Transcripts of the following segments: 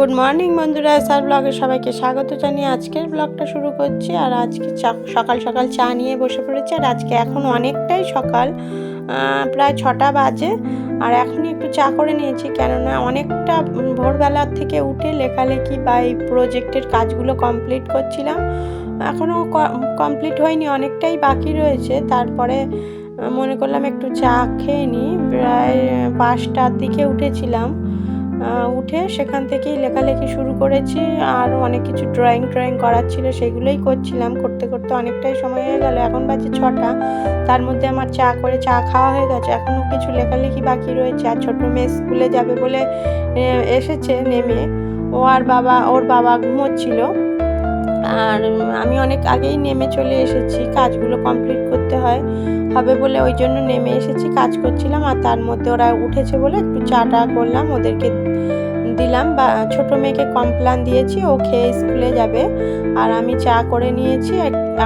Good morning বন্ধুরা, sir ব্লগে সবাইকে স্বাগত জানিয়ে আজকের ব্লগটা শুরু করছি। আর আজকে সকাল সকাল চা নিয়ে বসে পড়েছি। আর আজকে এখন অনেকটাই সকাল, প্রায় 6টা বাজে। আর এখনই একটু চা করে নিয়েছি, কেননা অনেকটা ভোরবেলার থেকে উঠে লেখালেখি বা এই প্রজেক্টের কাজগুলো কমপ্লিট করছিলাম। এখনও কমপ্লিট হয়নি, অনেকটাই বাকি রয়েছে। তারপরে মনে করলাম একটু চা খেয়ে নিই। প্রায় 5টার দিকে উঠেছিলাম, উঠে সেখান থেকেই লেখালেখি শুরু করেছি। আর অনেক কিছু ড্রয়িং করার ছিল, সেগুলোই করছিলাম। করতে করতে অনেকটাই সময় হয়ে গেল, এখন বাজে 6টা। তার মধ্যে আমার চা খাওয়া হয়ে গেছে। এখনও কিছু লেখালেখি বাকি রয়েছে। আর ছোটো মেয়ে স্কুলে যাবে বলে এসেছে নেমে। ওর বাবা ঘুমোচ্ছিল। আর আমি অনেক আগেই নেমে চলে এসেছি, কাজগুলো কমপ্লিট করতে হবে বলে ওই জন্য নেমে এসেছি, কাজ করছিলাম। আর তার মধ্যে ওরা উঠেছে বলে একটু চাটা করলাম, ওদেরকে দিলাম। বা ছোটো মেয়েকে কমপ্লান দিয়েছি, ও খেয়ে স্কুলে যাবে। আর আমি চা করে নিয়েছি।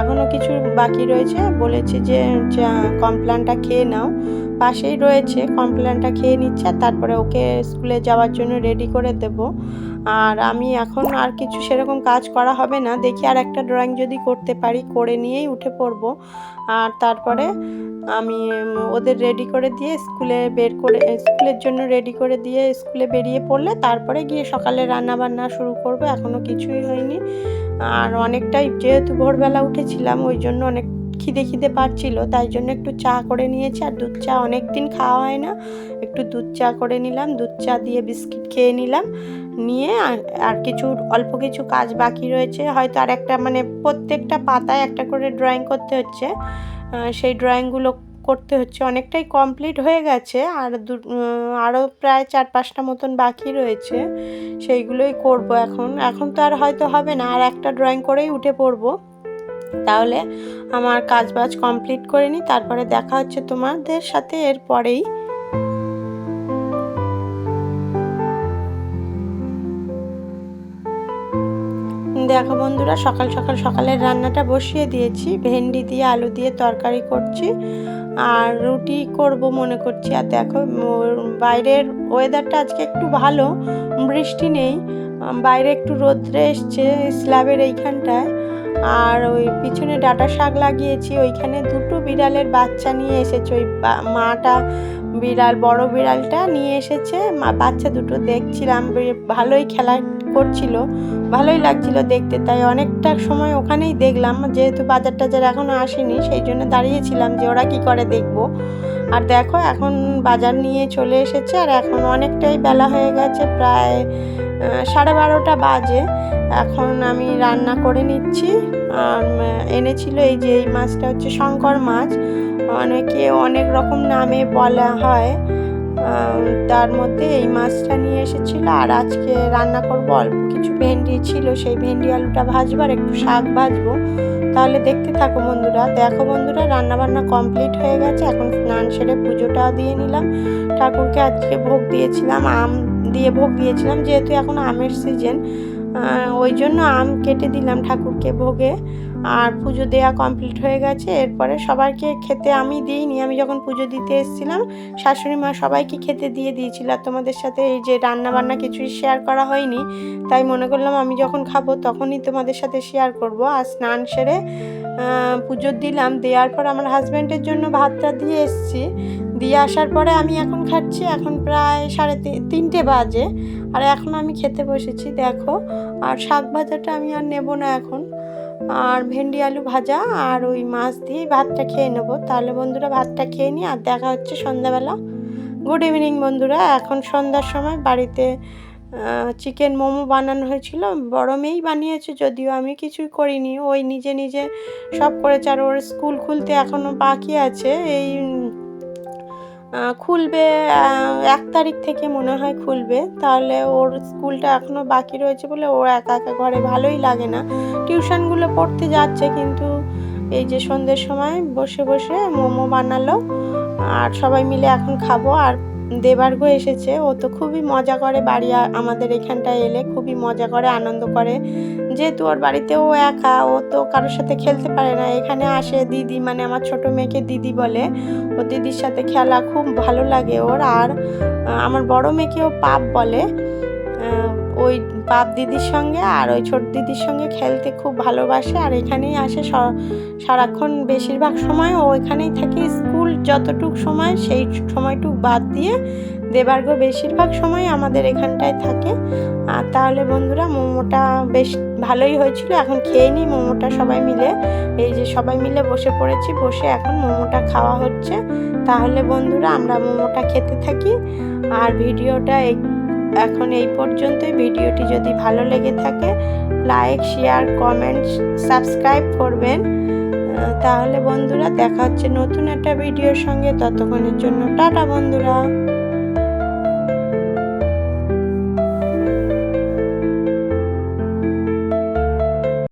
এখনও কিছু বাকি রয়েছে, বলেছি যে কমপ্লানটা খেয়ে নাও, পাশেই রয়েছে। কমপ্লানটা খেয়ে নিচ্ছে, আর তারপরে ওকে স্কুলে যাওয়ার জন্য রেডি করে দেব। আর আমি এখন আর কিছু সেরকম কাজ করা হবে না, দেখি আর একটা ড্রয়িং যদি করতে পারি, করে নিয়েই উঠে পড়ব। আর তারপরে আমি ওদের রেডি করে দিয়ে স্কুলের জন্য রেডি করে দিয়ে স্কুলে বেরিয়ে পড়লে তারপরে গিয়ে সকালে রান্নাবান্না শুরু করব। এখনও কিছুই হয়নি। আর অনেকটাই, যেহেতু ভোরবেলা উঠেছিলাম, ওই জন্য অনেক খিদে পাচ্ছিল, তাই জন্য একটু চা করে নিয়েছি। আর দুধ চা অনেক দিন খাওয়া হয় না, একটু দুধ চা করে নিলাম। দুধ চা দিয়ে বিস্কিট খেয়ে নিলাম। নিয়ে আর অল্প কিছু কাজ বাকি রয়েছে, হয়তো আর একটা, মানে প্রত্যেকটা পাতায় একটা করে ড্রয়িং করতে হচ্ছে। সেই ড্রয়িংগুলো করতে হচ্ছে। অনেকটাই কমপ্লিট হয়ে গেছে, আর আরও প্রায় 4-5টা মতন বাকি রয়েছে, সেইগুলোই করব। এখন তো আর হয়তো হবে না, আর একটা ড্রয়িং করেই উঠে পড়বো। তাহলে আমার কাজবাজ কমপ্লিট করে নিই, তারপরে দেখা হচ্ছে তোমাদের সাথে এর পরেই। দেখো বন্ধুরা, সকালের রান্নাটা বসিয়ে দিয়েছি। ভেন্ডি দিয়ে আলু দিয়ে তরকারি করছি, আর রুটি করব মনে করছি। আর দেখো, বাইরের ওয়েদারটা আজকে একটু ভালো, বৃষ্টি নেই। বাইরে একটু রোদ্রে এসছে স্ল্যাবের এইখানটায়। আর ওই পিছনে ডাঁটা শাক লাগিয়েছি, ওইখানে 2টো বিড়ালের বাচ্চা নিয়ে এসেছে। ওই মাটা বড় বিড়ালটা নিয়ে এসেছে, বাচ্চা দুটো দেখছিলাম, ভালোই খেলা করছিল, ভালোই লাগছিল দেখতে। তাই অনেকটা সময় ওখানেই দেখলাম, যেহেতু বাজার টাজার এখনও আসেনি, সেই জন্য দাঁড়িয়েছিলাম যে ওরা কি করে দেখবো। আর দেখো, এখন বাজার নিয়ে চলে এসেছে। আর এখন অনেকটাই বেলা হয়ে গেছে, প্রায় 12:30 বাজে। এখন আমি রান্না করে নিচ্ছি। আর এনেছিল এই মাছটা হচ্ছে শঙ্কর মাছ, অনেকে অনেক রকম নামে বলা হয়। তার মধ্যে এই মাছটা নিয়ে এসেছিল। আর আজকে রান্না করব, অল্প কিছু ভেন্ডি ছিল, সেই ভেন্ডি আলুটা ভাজবো, আর একটু শাক ভাজবো। তাহলে দেখতে থাকো বন্ধুরা। দেখো বন্ধুরা, রান্নাবান্না কমপ্লিট হয়ে গেছে। এখন স্নান সেরে পুজোটাও দিয়ে নিলাম। ঠাকুরকে আজকে ভোগ দিয়েছিলাম, আম দিয়ে ভোগ দিয়েছিলাম, যেহেতু এখন আমের সিজন, ওই জন্য আম কেটে দিলাম ঠাকুরকে ভোগে। আর পুজো দেওয়া কমপ্লিট হয়ে গেছে। এরপরে সবাইকে খেতে আমি দিইনি, আমি যখন পুজো দিতে এসেছিলাম শাশুড়ি মা সবাইকে খেতে দিয়ে দিয়েছিল। আর তোমাদের সাথে এই যে রান্নাবান্না কিছুই শেয়ার করা হয়নি, তাই মনে করলাম আমি যখন খাবো তখনই তোমাদের সাথে শেয়ার করব। আর স্নান সেরে পুজো দিলাম, দেওয়ার পর আমার হাজব্যান্ডের জন্য ভাতটা দিয়ে এসেছি। দিয়ে আসার পরে আমি এখন খাচ্ছি। এখন প্রায় 3:30 বাজে, আর এখন আমি খেতে বসেছি। দেখো, আর শাক ভাজাটা আমি আর নেব না এখন, আর ভেন্ডি আলু ভাজা আর ওই মাছ দিয়েই ভাতটা খেয়ে নেবো। তাহলে বন্ধুরা, ভাতটা খেয়ে নিই, আর দেখা হচ্ছে সন্ধ্যাবেলা। গুড ইভিনিং বন্ধুরা। এখন সন্ধ্যার সময় বাড়িতে চিকেন মোমো বানানো হয়েছিল, বড় মেয়েই বানিয়েছে, যদিও আমি কিছুই করিনি, ওই নিজে নিজে সব করেছে। আর ওর স্কুল খুলতে এখনও বাকি আছে, এই খুলবে 1 তারিখ থেকে মনে হয় খুলবে। তাহলে ওর স্কুলটা এখনও বাকি রয়েছে বলে ওর একা একা ঘরে ভালোই লাগে না। টিউশনগুলো পড়তে যাচ্ছে, কিন্তু এই যে সন্ধ্যের সময় বসে বসে মোমো বানালো, আর সবাই মিলে এখন খাবো। আর দেবার্ঘ এসেছে, ও তো খুবই মজা করে, আমাদের এখানটায় এলে খুবই মজা করে, আনন্দ করে। যেহেতু ওর বাড়িতে ও একা, ও তো কারোর সাথে খেলতে পারে না, এখানে আসে দিদি, মানে আমার ছোট মেয়েকে দিদি বলে, ও দিদির সাথে খেলা খুব ভালো লাগে ওর। আর আমার বড় মেয়েকেও পাপ বলে, ওই বাপ দিদির সঙ্গে আর ওই ছোট দিদির সঙ্গে খেলতে খুব ভালোবাসে। আর এখানেই আসে সারাক্ষণ, বেশিরভাগ সময় ও এখানেই থাকে। স্কুল যতটুক সময় সেই সময়টুক বাদ দিয়ে দেবার্ঘ বেশিরভাগ সময় আমাদের এখানটায় থাকে। আর তাহলে বন্ধুরা মোমোটা বেশ ভালোই হয়েছিল। এখন খেয়ে নিই মোমোটা সবাই মিলে। এই যে সবাই মিলে বসে পড়েছি, বসে এখন মোমোটা খাওয়া হচ্ছে। তাহলে বন্ধুরা আমরা মোমোটা খেতে থাকি। আর ভিডিওটা এখন এই পর্যন্তই। ভিডিওটি যদি ভালো লেগে থাকে লাইক, শেয়ার, কমেন্ট, সাবস্ক্রাইব করবেন। তাহলে বন্ধুরা দেখা হচ্ছে নতুন একটা ভিডিওর সঙ্গে। ততক্ষণের জন্য টাটা বন্ধুরা।